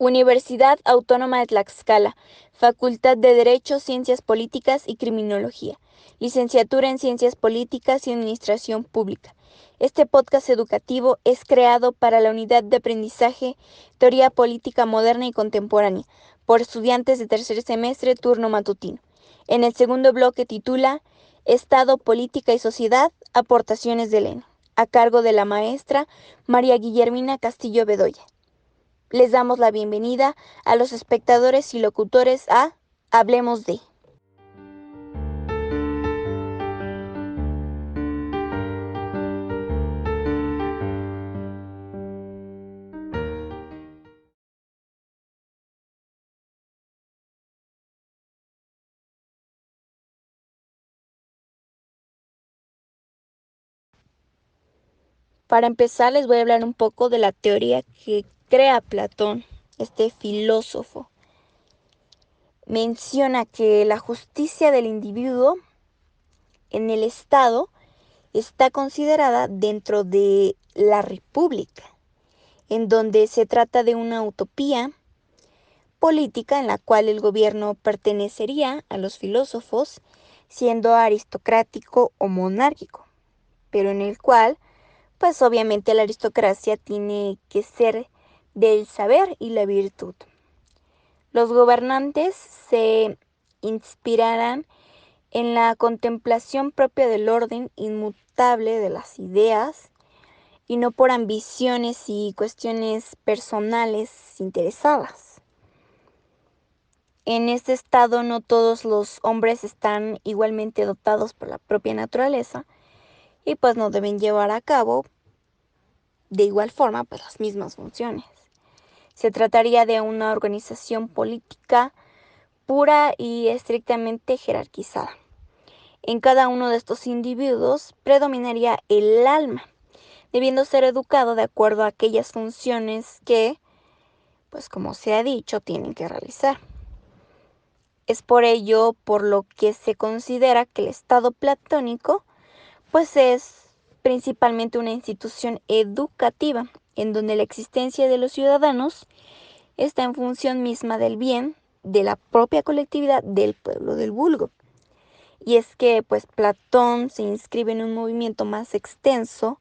Universidad Autónoma de Tlaxcala, Facultad de Derecho, Ciencias Políticas y Criminología, Licenciatura en Ciencias Políticas y Administración Pública. Este podcast educativo es creado para la Unidad de Aprendizaje Teoría Política Moderna y Contemporánea, por estudiantes de tercer semestre turno matutino. En el segundo bloque titula Estado, Política y Sociedad, aportaciones de Elena, a cargo de la maestra María Guillermina Castillo Bedoya. Les damos la bienvenida a los espectadores y locutores a Hablemos de. Para empezar, les voy a hablar un poco de la teoría que crea Platón, este filósofo. Menciona que la justicia del individuo en el Estado está considerada dentro de la República, en donde se trata de una utopía política en la cual el gobierno pertenecería a los filósofos, siendo aristocrático o monárquico, pero en el cual, pues obviamente la aristocracia tiene que ser del saber y la virtud. Los gobernantes se inspirarán en la contemplación propia del orden inmutable de las ideas y no por ambiciones y cuestiones personales interesadas. En este estado no todos los hombres están igualmente dotados por la propia naturaleza y pues no deben llevar a cabo de igual forma pues las mismas funciones. Se trataría de una organización política pura y estrictamente jerarquizada. En cada uno de estos individuos predominaría el alma, debiendo ser educado de acuerdo a aquellas funciones que, pues como se ha dicho, tienen que realizar. Es por ello por lo que se considera que el Estado platónico pues es principalmente una institución educativa en donde la existencia de los ciudadanos está en función misma del bien de la propia colectividad del pueblo del vulgo. Y es que pues Platón se inscribe en un movimiento más extenso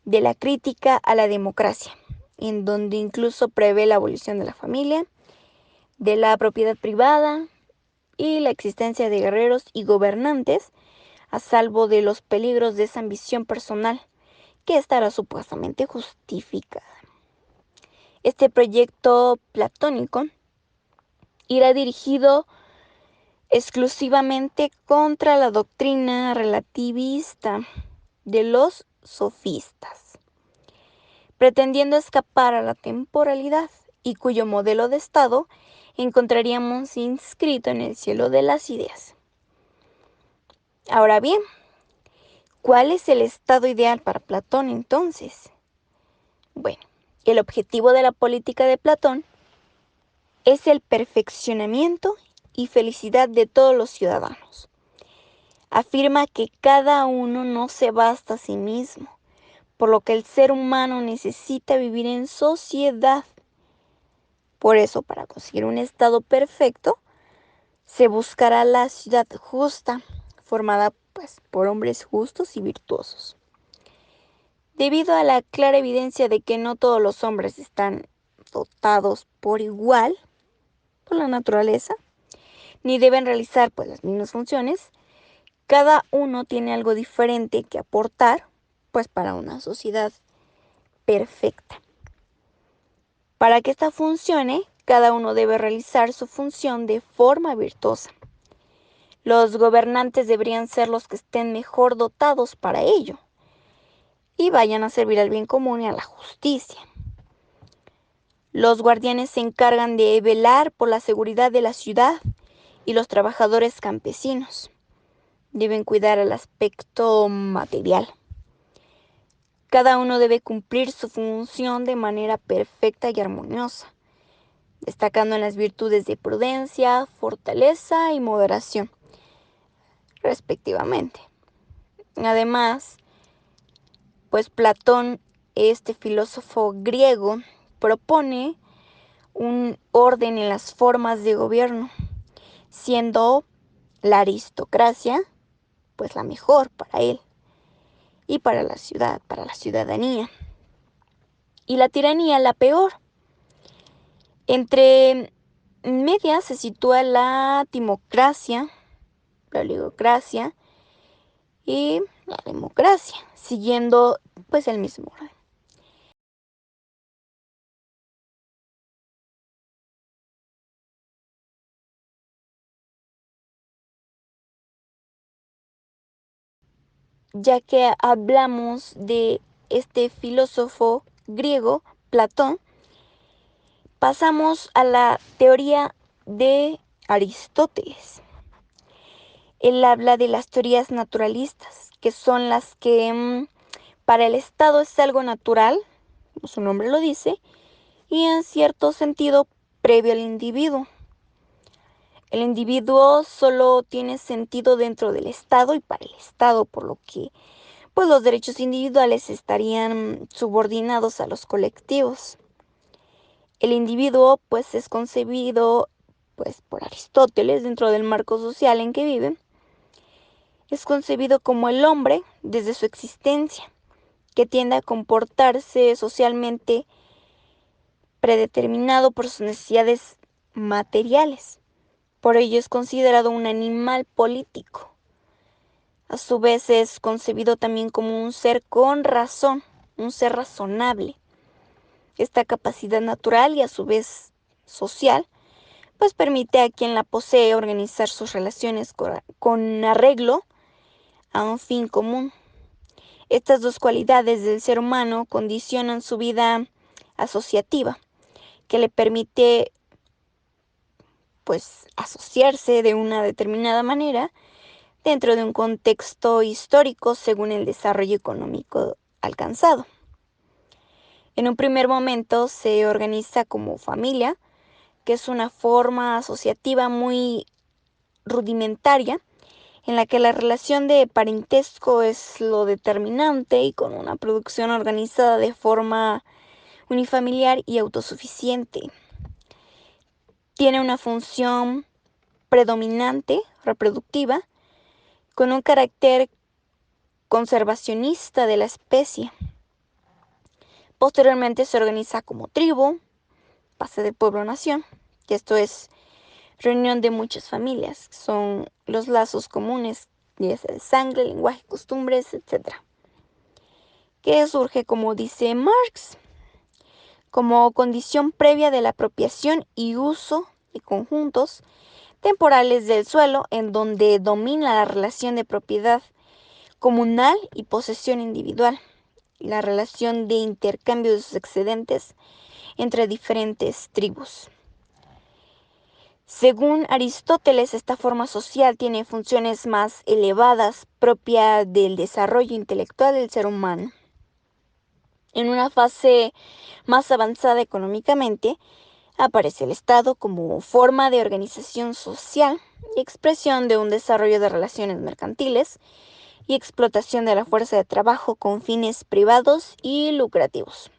de la crítica a la democracia, en donde incluso prevé la abolición de la familia, de la propiedad privada y la existencia de guerreros y gobernantes a salvo de los peligros de esa ambición personal que estará supuestamente justificada. Este proyecto platónico irá dirigido exclusivamente contra la doctrina relativista de los sofistas, pretendiendo escapar a la temporalidad y cuyo modelo de Estado encontraríamos inscrito en el cielo de las ideas. Ahora bien, ¿cuál es el estado ideal para Platón entonces? Bueno, el objetivo de la política de Platón es el perfeccionamiento y felicidad de todos los ciudadanos. Afirma que cada uno no se basta a sí mismo, por lo que el ser humano necesita vivir en sociedad. Por eso, para conseguir un estado perfecto, se buscará la ciudad justa, formada pues por hombres justos y virtuosos. Debido a la clara evidencia de que no todos los hombres están dotados por igual por la naturaleza, ni deben realizar pues las mismas funciones, cada uno tiene algo diferente que aportar pues para una sociedad perfecta. Para que esta funcione, cada uno debe realizar su función de forma virtuosa. Los gobernantes deberían ser los que estén mejor dotados para ello y vayan a servir al bien común y a la justicia. Los guardianes se encargan de velar por la seguridad de la ciudad y los trabajadores campesinos deben cuidar el aspecto material. Cada uno debe cumplir su función de manera perfecta y armoniosa, destacando en las virtudes de prudencia, fortaleza y moderación, respectivamente. Además, pues Platón, este filósofo griego, propone un orden en las formas de gobierno, siendo la aristocracia pues la mejor para él y para la ciudad, para la ciudadanía, y la tiranía la peor. Entre medias se sitúa la timocracia, la oligocracia y la democracia, siguiendo pues el mismo orden. Ya que hablamos de este filósofo griego, Platón, pasamos a la teoría de Aristóteles. Él habla de las teorías naturalistas, que son las que para el Estado es algo natural, como su nombre lo dice, y en cierto sentido previo al individuo. El individuo solo tiene sentido dentro del Estado y para el Estado, por lo que pues los derechos individuales estarían subordinados a los colectivos. El individuo pues es concebido pues por Aristóteles dentro del marco social en que vive. Es concebido como el hombre desde su existencia, que tiende a comportarse socialmente predeterminado por sus necesidades materiales. Por ello es considerado un animal político. A su vez es concebido también como un ser con razón, un ser razonable. Esta capacidad natural y a su vez social, pues permite a quien la posee organizar sus relaciones con arreglo a un fin común. Estas dos cualidades del ser humano condicionan su vida asociativa, que le permite pues asociarse de una determinada manera dentro de un contexto histórico según el desarrollo económico alcanzado. En un primer momento se organiza como familia, que es una forma asociativa muy rudimentaria, en la que la relación de parentesco es lo determinante y con una producción organizada de forma unifamiliar y autosuficiente. Tiene una función predominante, reproductiva, con un carácter conservacionista de la especie. Posteriormente se organiza como tribu, pasa de pueblo a nación, y esto es reunión de muchas familias, son los lazos comunes, ya sea de sangre, lenguaje, costumbres, etc. Que surge, como dice Marx, como condición previa de la apropiación y uso de conjuntos temporales del suelo, en donde domina la relación de propiedad comunal y posesión individual, y la relación de intercambio de sus excedentes entre diferentes tribus. Según Aristóteles, esta forma social tiene funciones más elevadas propia del desarrollo intelectual del ser humano. En una fase más avanzada económicamente, aparece el Estado como forma de organización social y expresión de un desarrollo de relaciones mercantiles y explotación de la fuerza de trabajo con fines privados y lucrativos.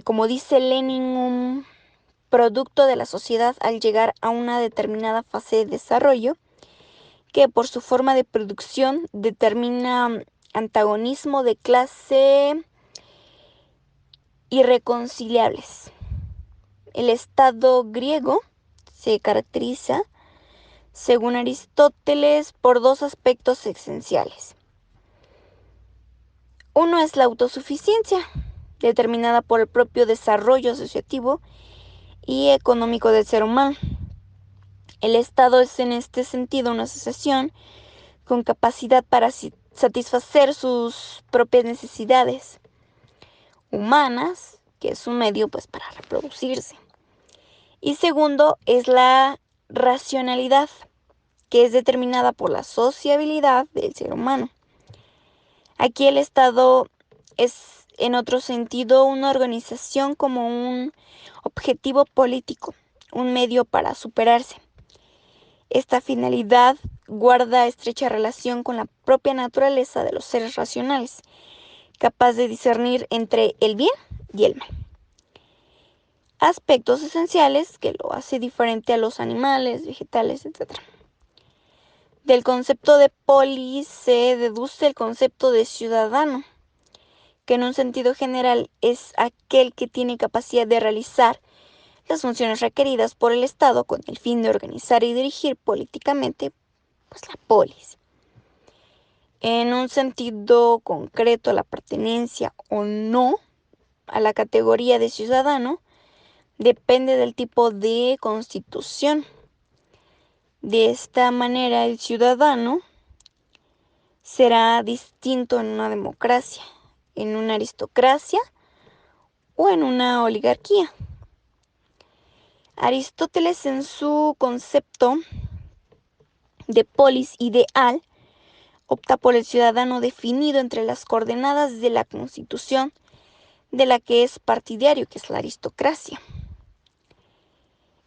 Como dice Lenin, un producto de la sociedad al llegar a una determinada fase de desarrollo, que por su forma de producción determina antagonismo de clase irreconciliables. El Estado griego se caracteriza, según Aristóteles, por dos aspectos esenciales. Uno es la autosuficiencia, determinada por el propio desarrollo asociativo y económico del ser humano. El Estado es en este sentido una asociación con capacidad para satisfacer sus propias necesidades humanas, que es un medio pues para reproducirse. Y segundo es la racionalidad, que es determinada por la sociabilidad del ser humano. Aquí el Estado es, en otro sentido, una organización como un objetivo político, un medio para superarse. Esta finalidad guarda estrecha relación con la propia naturaleza de los seres racionales, capaz de discernir entre el bien y el mal. aspectos esenciales que lo hace diferente a los animales, vegetales, etc. Del concepto de polis se deduce el concepto de ciudadano, que en un sentido general es aquel que tiene capacidad de realizar las funciones requeridas por el Estado con el fin de organizar y dirigir políticamente, pues, la polis. En un sentido concreto, la pertenencia o no a la categoría de ciudadano depende del tipo de constitución. De esta manera, el ciudadano será distinto en una democracia, en una aristocracia o en una oligarquía. Aristóteles, en su concepto de polis ideal, opta por el ciudadano definido entre las coordenadas de la Constitución de la que es partidario, que es la aristocracia.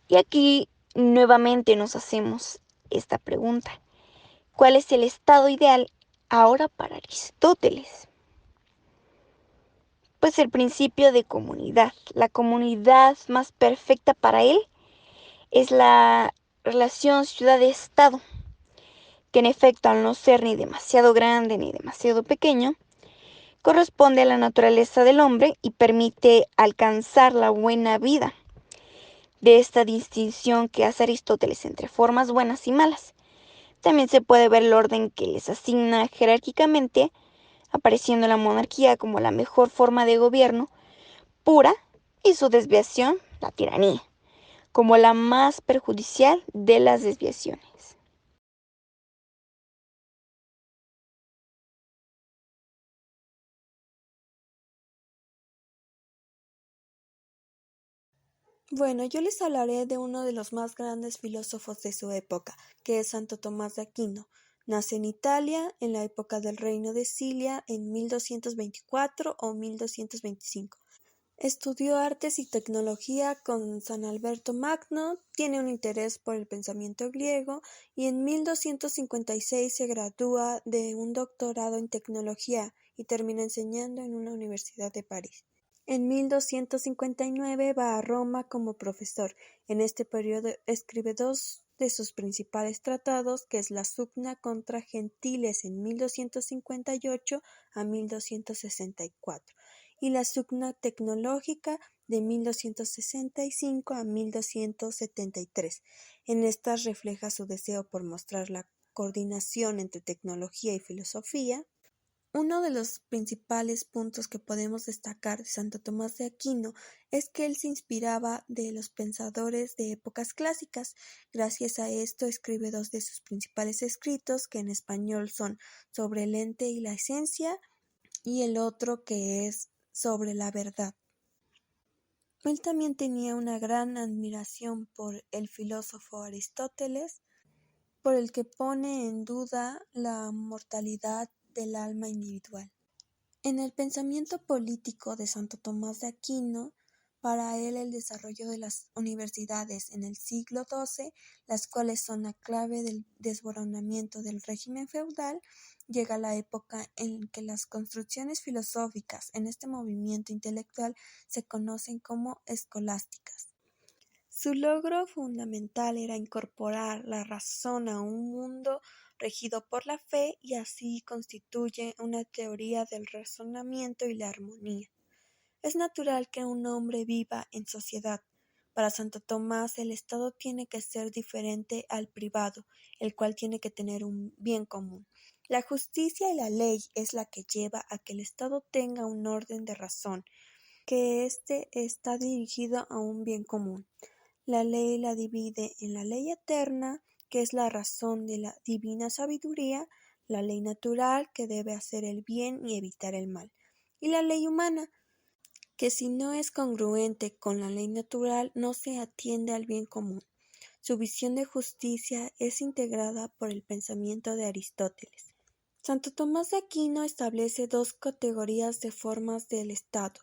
Y aquí nuevamente nos hacemos esta pregunta: ¿cuál es el estado ideal ahora para Aristóteles? Pues el principio de comunidad. La comunidad más perfecta para él es la relación ciudad-estado, que en efecto, al no ser ni demasiado grande ni demasiado pequeño, corresponde a la naturaleza del hombre y permite alcanzar la buena vida. De esta distinción que hace Aristóteles entre formas buenas y malas, también se puede ver el orden que les asigna jerárquicamente, apareciendo la monarquía como la mejor forma de gobierno pura y su desviación, la tiranía, como la más perjudicial de las desviaciones. Bueno, yo les hablaré de uno de los más grandes filósofos de su época, que es Santo Tomás de Aquino. Nace en Italia en la época del Reino de Silia en 1224 o 1225. Estudió artes y tecnología con San Alberto Magno, tiene un interés por el pensamiento griego y en 1256 se gradúa de un doctorado en tecnología y termina enseñando en una universidad de París. En 1259 va a Roma como profesor. En este periodo escribe dos de sus principales tratados, que es la Summa contra Gentiles en 1258 a 1264 y la Summa Tecnológica de 1265 a 1273. En estas refleja su deseo por mostrar la coordinación entre tecnología y filosofía. Uno de los principales puntos que podemos destacar de Santo Tomás de Aquino es que él se inspiraba de los pensadores de épocas clásicas. Gracias a esto escribe dos de sus principales escritos, que en español son Sobre el ente y la esencia y el otro que es Sobre la verdad. Él también tenía una gran admiración por el filósofo Aristóteles, por el que pone en duda la mortalidad del alma individual. En el pensamiento político de Santo Tomás de Aquino, para él el desarrollo de las universidades en el siglo XII, las cuales son la clave del desboronamiento del régimen feudal, llega la época en que las construcciones filosóficas en este movimiento intelectual se conocen como escolásticas. Su logro fundamental era incorporar la razón a un mundo regido por la fe y así constituye una teoría del razonamiento y la armonía. Es natural que un hombre viva en sociedad. Para Santo Tomás el Estado tiene que ser diferente al privado, el cual tiene que tener un bien común. La justicia y la ley es la que lleva a que el Estado tenga un orden de razón, que éste está dirigido a un bien común. La ley la divide en la ley eterna, que es la razón de la divina sabiduría, la ley natural, que debe hacer el bien y evitar el mal, y la ley humana, que si no es congruente con la ley natural no se atiende al bien común. Su visión de justicia es integrada por el pensamiento de Aristóteles. Santo Tomás de Aquino establece dos categorías de formas del Estado,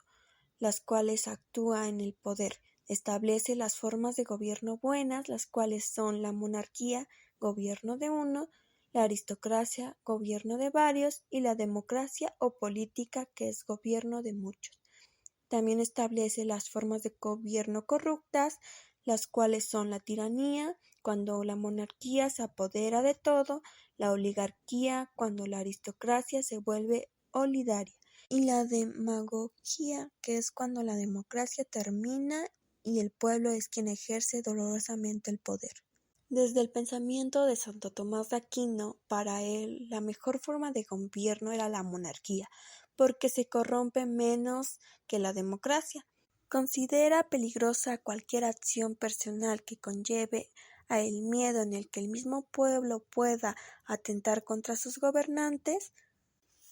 las cuales actúa en el poder. Establece las formas de gobierno buenas, las cuales son la monarquía, gobierno de uno, la aristocracia, gobierno de varios, y la democracia o política, que es gobierno de muchos. También establece las formas de gobierno corruptas, las cuales son la tiranía, cuando la monarquía se apodera de todo, la oligarquía, cuando la aristocracia se vuelve oligarquía, y la demagogia, que es cuando la democracia termina y el pueblo es quien ejerce dolorosamente el poder. Desde el pensamiento de Santo Tomás de Aquino, para él la mejor forma de gobierno era la monarquía, porque se corrompe menos que la democracia. Considera peligrosa cualquier acción personal que conlleve a el miedo en el que el mismo pueblo pueda atentar contra sus gobernantes.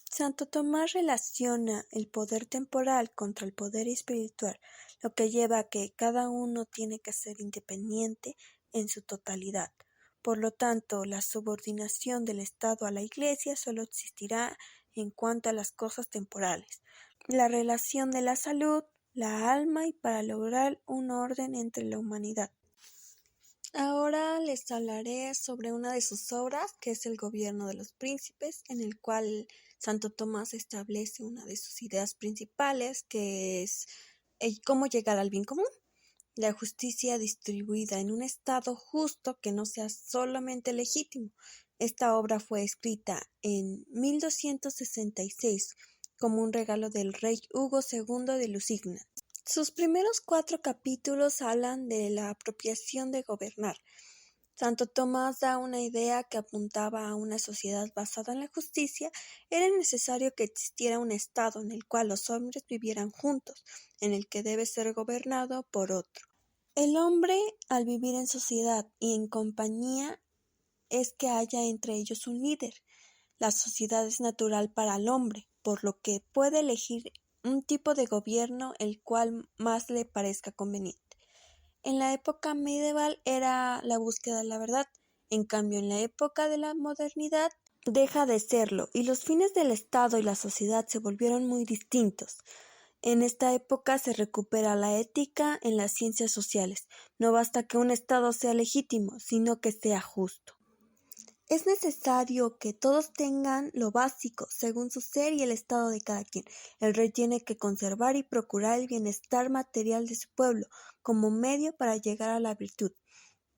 Santo Tomás relaciona el poder temporal contra el poder espiritual, lo que lleva a que cada uno tiene que ser independiente en su totalidad. Por lo tanto, la subordinación del Estado a la Iglesia solo existirá en cuanto a las cosas temporales, la relación de la salud, la alma y para lograr un orden entre la humanidad. Ahora les hablaré sobre una de sus obras, que es El gobierno de los príncipes, en el cual Santo Tomás establece una de sus ideas principales, que es cómo llegar al bien común. La justicia distribuida en un Estado justo que no sea solamente legítimo. Esta obra fue escrita en 1266 como un regalo del rey Hugo II de Lusignan. Sus primeros 4 capítulos hablan de la apropiación de gobernar. Santo Tomás da una idea que apuntaba a una sociedad basada en la justicia. Era necesario que existiera un Estado en el cual los hombres vivieran juntos, en el que debe ser gobernado por otro. El hombre, al vivir en sociedad y en compañía, es que haya entre ellos un líder. La sociedad es natural para el hombre, por lo que puede elegir un tipo de gobierno el cual más le parezca conveniente. En la época medieval era la búsqueda de la verdad, en cambio en la época de la modernidad deja de serlo y los fines del Estado y la sociedad se volvieron muy distintos. En esta época se recupera la ética en las ciencias sociales. No basta que un Estado sea legítimo, sino que sea justo. Es necesario que todos tengan lo básico, según su ser y el estado de cada quien. El rey tiene que conservar y procurar el bienestar material de su pueblo, como medio para llegar a la virtud.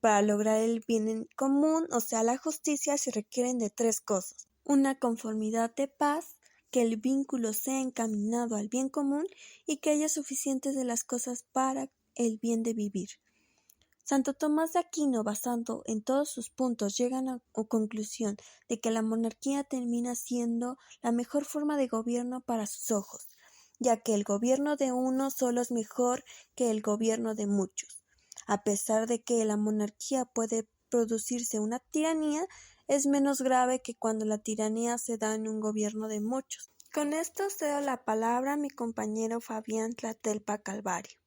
Para lograr el bien en común, o sea, la justicia, se requieren de 3 cosas. Una conformidad de paz, que el vínculo sea encaminado al bien común y que haya suficientes de las cosas para el bien de vivir. Santo Tomás de Aquino, basando en todos sus puntos, llega a la conclusión de que la monarquía termina siendo la mejor forma de gobierno para sus ojos, ya que el gobierno de uno solo es mejor que el gobierno de muchos. A pesar de que la monarquía puede producirse una tiranía, es menos grave que cuando la tiranía se da en un gobierno de muchos. Con esto cedo la palabra a mi compañero Fabián Tlatelpa Calvario.